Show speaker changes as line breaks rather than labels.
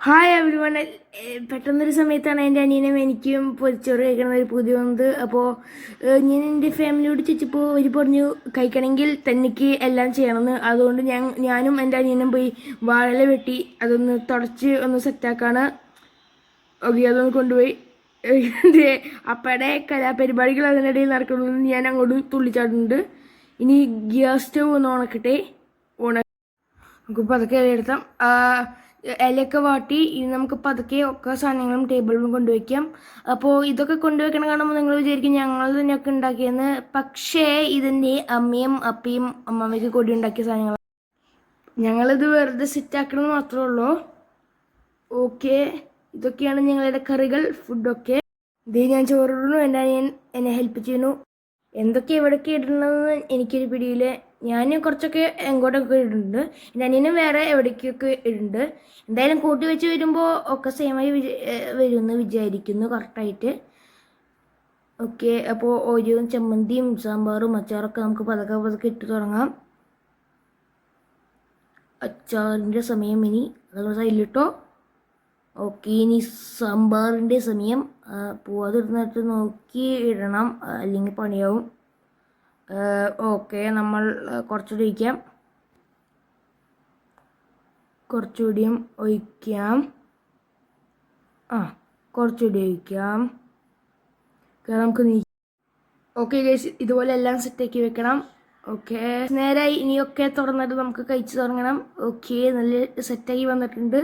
Hi every one. പെട്ടെന്നൊരു സമയത്താണ് എൻ്റെ അനിയനും എനിക്കും പൊരിച്ചോറ് കഴിക്കണ ഒരു പുതിയ വന്നത്. അപ്പോൾ ഞാൻ എൻ്റെ ഫാമിലിയോട് ചോദിച്ചപ്പോൾ അവർ പറഞ്ഞു കഴിക്കണമെങ്കിൽ തനിക്ക് എല്ലാം ചെയ്യണമെന്ന്. അതുകൊണ്ട് ഞാനും എൻ്റെ അനിയനും പോയി വാഴ വെട്ടി അതൊന്ന് തുടച്ച് ഒന്ന് സെറ്റാക്കാണ്. ഓക്കെ, അതൊന്ന് കൊണ്ടുപോയി അപ്പയുടെ കലാപരിപാടികൾ അതിനിടയിൽ നടക്കണമെന്ന് ഞാൻ അങ്ങോട്ട് തുള്ളിച്ചാടുന്നുണ്ട്. ഇനി ഗ്യാസ് സ്റ്റവ് ഒന്ന് ഉണക്കട്ടെ. നമുക്ക് പതുക്കെ എടുത്താം. ഇലയൊക്കെ വാട്ടി ഇനി നമുക്ക് പതുക്കെ ഒക്കെ സാധനങ്ങളും ടേബിളിൽ കൊണ്ടുവയ്ക്കാം. അപ്പോൾ ഇതൊക്കെ കൊണ്ടുവയ്ക്കണ കാണുമ്പോൾ നിങ്ങൾ വിചാരിക്കും ഞങ്ങൾ തന്നെയൊക്കെ ഉണ്ടാക്കിയെന്ന്. പക്ഷേ ഇതിൻ്റെ അമ്മയും അപ്പയും അമ്മമ്മയ്ക്ക് കൂടി ഉണ്ടാക്കിയ സാധനങ്ങൾ. ഞങ്ങളിത് വെറുതെ സെറ്റാക്കണമെന്ന് മാത്രമേ ഉള്ളൂ. ഓക്കെ, ഇതൊക്കെയാണ് ഞങ്ങളുടെ കറികൾ, ഫുഡൊക്കെ. ഇത് ഞാൻ ചോറിടുന്നു, എൻ്റെ അനിയൻ എന്നെ ഹെൽപ്പ് ചെയ്യുന്നു. എന്തൊക്കെ എവിടെയൊക്കെ ഇടണമെന്ന് എനിക്കൊരു പിടിയിൽ. ഞാൻ കുറച്ചൊക്കെ എങ്ങോട്ടൊക്കെ ഇടുന്നുണ്ട്, എൻ്റെ അനിയനും വേറെ എവിടേക്കൊക്കെ ഇടുന്നുണ്ട്. എന്തായാലും കൂട്ടി വെച്ച് വരുമ്പോൾ ഒക്കെ സെയിമായി വരുമെന്ന് വിചാരിക്കുന്നു കറക്റ്റായിട്ട്. ഓക്കെ, അപ്പോൾ ഒരു ചമ്മന്തിയും സാമ്പാറും അച്ചാറൊക്കെ നമുക്ക് പതുക്കെ പതുക്കെ ഇട്ട് തുടങ്ങാം. അച്ചാറിൻ്റെ സമയം ഇനി അത് സൈഡിലിട്ടോ. ഓക്കെ, ഇനി സാമ്പാറിൻ്റെ സമയം. പോവാതിരുന്നിട്ട് നോക്കി ഇടണം, അല്ലെങ്കിൽ പണിയാവും. ഓക്കെ, നമ്മൾ കുറച്ചുകൂടി ഒഴിക്കാം. കുറച്ചുകൂടിയും ഒഴിക്കാം. കുറച്ചുകൂടി ഒഴിക്കാം. നമുക്ക് ഓക്കെ ഗൈസ്, ഇതുപോലെ എല്ലാം സെറ്റാക്കി വെക്കണം. ഓക്കെ, നേരായി. ഇനിയൊക്കെ തുറന്നിട്ട് നമുക്ക് കഴിച്ചു തുടങ്ങണം. ഓക്കെ, നല്ല സെറ്റാക്കി വന്നിട്ടുണ്ട്.